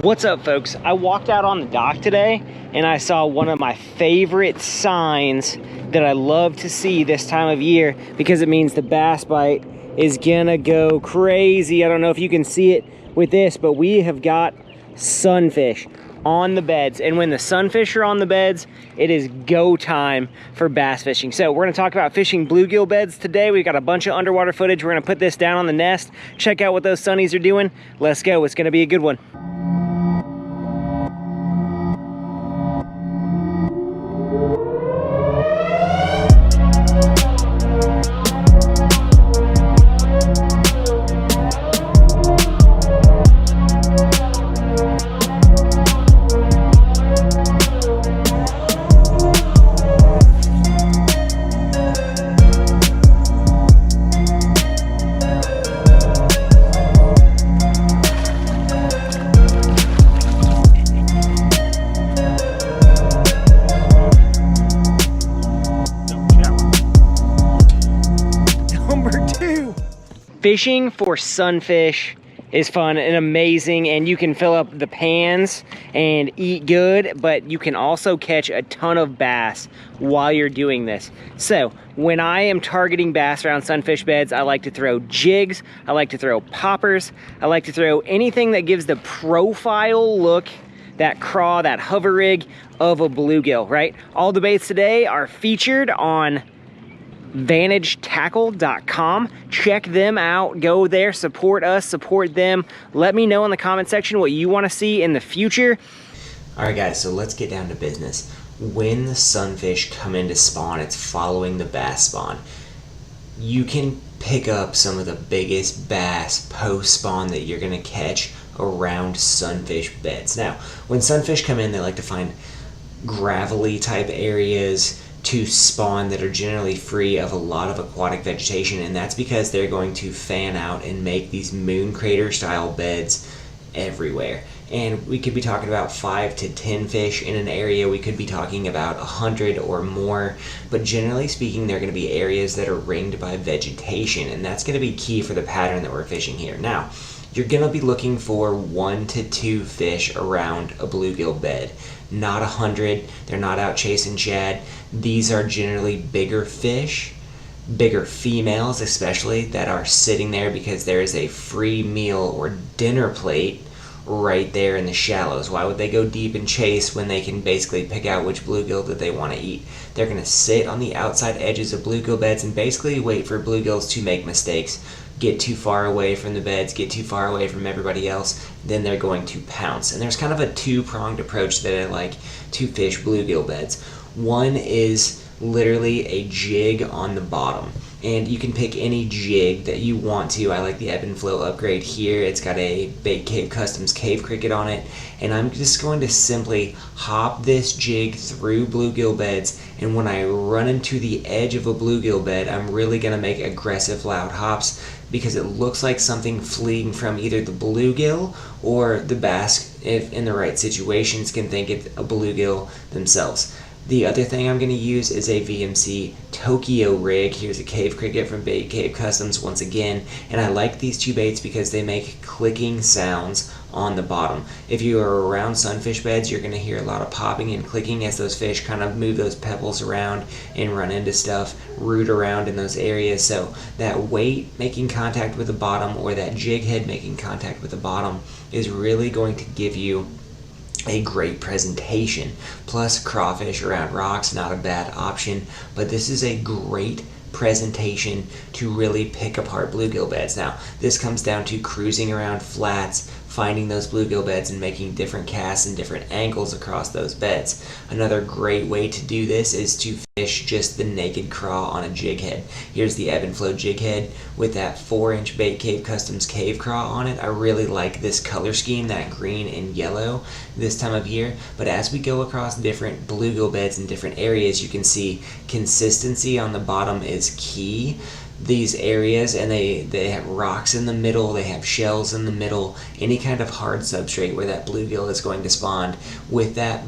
What's up, folks? I walked out on the dock today and I saw one of my favorite signs that I love to see this time of year because it means the bass bite is gonna go crazy. I don't know if you can see it with this, but we have got sunfish on the beds, and when the sunfish are on the beds, it is go time for bass fishing. So we're gonna talk about fishing bluegill beds today. We've got a bunch of underwater footage. We're gonna put this down on the nest, check out what those sunnies are doing. Let's go, it's gonna be a good one. Fishing for sunfish is fun and amazing, and you can fill up the pans and eat good, but you can also catch a ton of bass while you're doing this. So when I am targeting bass around sunfish beds, I like to throw jigs, I like to throw poppers, I like to throw anything that gives the profile look, that craw, that hover rig of a bluegill, right? All the baits today are featured on vantagetackle.com. Check them out, go there, support us, support them. Let me know in the comment section what you want to see in the future. All right, guys, so let's get down to business. When the sunfish come in to spawn, it's following the bass spawn. You can pick up some of the biggest bass post spawn that you're going to catch around sunfish beds. Now, when sunfish come in, they like to find gravelly type areas to spawn that are generally free of a lot of aquatic vegetation, and that's because they're going to fan out and make these moon crater style beds everywhere. And we could be talking about 5 to 10 fish in an area, we could be talking about 100 or more, but generally speaking they're going to be areas that are ringed by vegetation, and that's going to be key for the pattern that we're fishing here. Now, you're going to be looking for 1 to 2 fish around a bluegill bed. Not 100, they're not out chasing shad. These are generally bigger fish, bigger females especially, that are sitting there because there is a free meal or dinner plate right there in the shallows. Why would they go deep and chase when they can basically pick out which bluegill that they want to eat? They're going to sit on the outside edges of bluegill beds and basically wait for bluegills to make mistakes, get too far away from the beds, get too far away from everybody else, then they're going to pounce. And there's kind of a two-pronged approach that I like to fish bluegill beds. One is literally a jig on the bottom, and you can pick any jig that you want to. I like the ebb and flow upgrade here. It's got a Bait Cave Customs cave cricket on it, and I'm just going to simply hop this jig through bluegill beds, and when I run into the edge of a bluegill bed, I'm really going to make aggressive loud hops because it looks like something fleeing from either the bluegill or the bass, if in the right situations, can think it's a bluegill themselves. The other thing I'm going to use is a VMC Tokyo rig. Here's a cave cricket from Bait Cave Customs once again, and I like these two baits because they make clicking sounds on the bottom. If you are around sunfish beds, you're going to hear a lot of popping and clicking as those fish kind of move those pebbles around and run into stuff, root around in those areas. So that weight making contact with the bottom, or that jig head making contact with the bottom, is really going to give you a great presentation. Plus, crawfish around rocks, not a bad option, but this is a great presentation to really pick apart bluegill beds. Now, this comes down to cruising around flats, finding those bluegill beds and making different casts and different angles across those beds. Another great way to do this is to fish just the naked craw on a jig head. Here's the ebb and flow jig head with that 4-inch Bait Cave Customs cave craw on it. I really like this color scheme, that green and yellow this time of year. But as we go across different bluegill beds in different areas, you can see consistency on the bottom is key. These areas, and they have rocks in the middle, they have shells in the middle, any kind of hard substrate where that bluegill is going to spawn. With that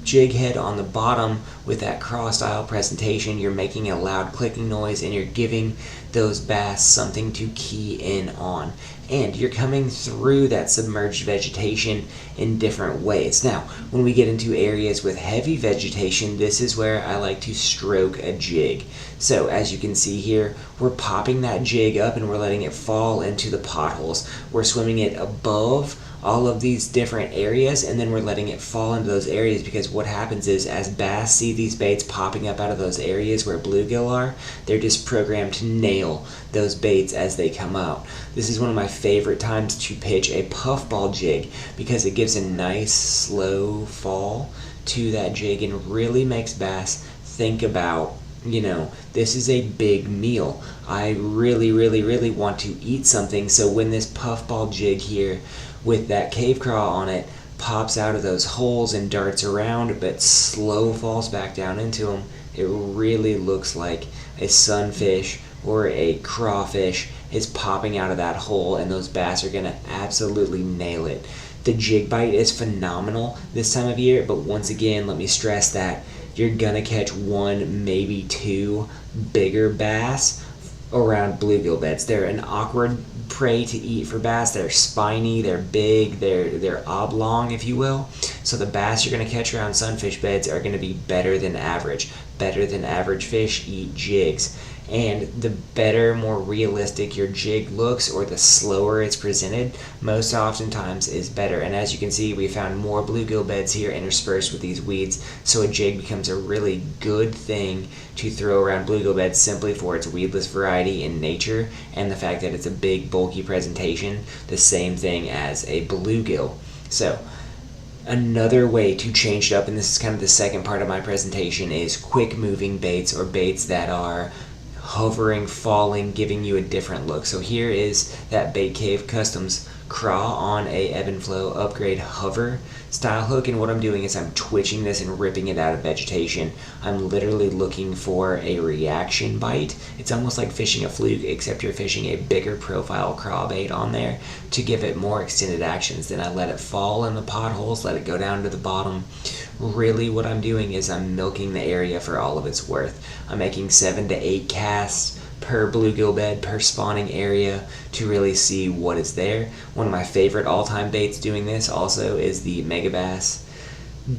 jig head on the bottom with that craw style presentation, you're making a loud clicking noise and you're giving those bass something to key in on. and you're coming through that submerged vegetation in different ways. Now, when we get into areas with heavy vegetation, this is where I like to stroke a jig. So as you can see here, we're popping that jig up and we're letting it fall into the potholes. We're swimming it above all of these different areas, and then we're letting it fall into those areas, because what happens is, as bass see these baits popping up out of those areas where bluegill are, they're just programmed to nail those baits as they come out. This is one of my favorite times to pitch a puffball jig, because it gives a nice slow fall to that jig and really makes bass think about, you know, this is a big meal. I really want to eat something. So when this puffball jig here with that cave craw on it pops out of those holes and darts around but slow falls back down into them, it really looks like a sunfish or a crawfish is popping out of that hole, and those bass are gonna absolutely nail it. The jig bite is phenomenal this time of year, but once again, let me stress that you're gonna catch one, maybe two bigger bass around bluegill beds. They're an awkward prey to eat for bass. They're spiny, they're big, they're oblong, if you will. So the bass you're gonna catch around sunfish beds are gonna be better than average. Better than average fish eat jigs. And the better, more realistic your jig looks, or the slower it's presented, most oftentimes is better. And as you can see, we found more bluegill beds here interspersed with these weeds, so a jig becomes a really good thing to throw around bluegill beds simply for its weedless variety in nature and the fact that it's a big, bulky presentation, the same thing as a bluegill. So another way to change it up, and this is kind of the second part of my presentation, is quick moving baits, or baits that are hovering, falling, giving you a different look. So here is that Bait Cave Customs Craw on a ebb and flow upgrade hover style hook, and what I'm doing is I'm twitching this and ripping it out of vegetation. I'm literally looking for a reaction bite. It's almost like fishing a fluke, except you're fishing a bigger profile craw bait on there to give it more extended actions. Then I let it fall in the potholes, let it go down to the bottom. Really what I'm doing is I'm milking the area for all of its worth. I'm making 7 to 8 casts per bluegill bed, per spawning area, to really see what is there. One of my favorite all-time baits doing this also is the Megabass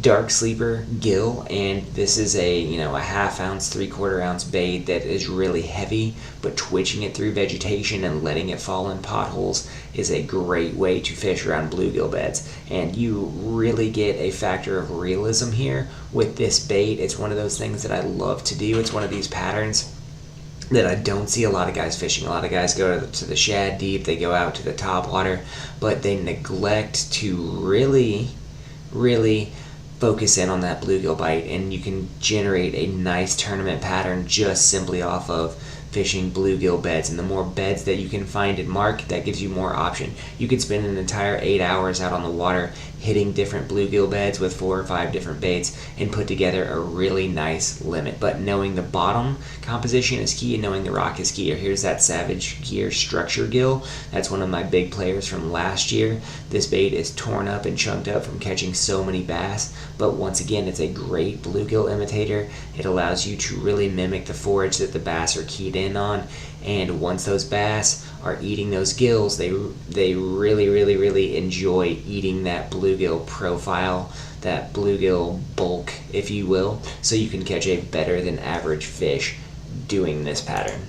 Dark Sleeper Gill, and this is a a half-ounce, 3/4-ounce bait that is really heavy, but twitching it through vegetation and letting it fall in potholes is a great way to fish around bluegill beds. And you really get a factor of realism here with this bait. It's one of those things that I love to do. It's one of these patterns that I don't see a lot of guys fishing. A lot of guys go to the shad deep, they go out to the top water, but they neglect to really focus in on that bluegill bite, and you can generate a nice tournament pattern just simply off of fishing bluegill beds. And the more beds that you can find and mark, that gives you more option. You could spend an entire 8 hours out on the water hitting different bluegill beds with 4 or 5 different baits and put together a really nice limit. But knowing the bottom composition is key, and knowing the rock is key. Or here's that Savage Gear Structure Gill. That's one of my big players from last year. This bait is torn up and chunked up from catching so many bass, but once again, it's a great bluegill imitator. It allows you to really mimic the forage that the bass are keyed in on, and once those bass are eating those gills, they really enjoy eating that bluegill profile, that bluegill bulk, if you will, so you can catch a better than average fish doing this pattern.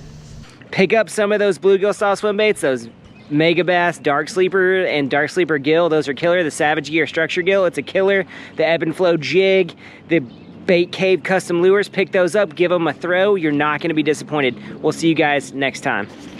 Pick up some of those bluegill style swim baits, those Megabass Dark Sleeper and Dark Sleeper Gill. Those are killer. The Savage Gear Structure Gill, it's a killer. The Ebb and Flow Jig, the Bait Cave Custom Lures, pick those up, give them a throw. You're not going to be disappointed. We'll see you guys next time.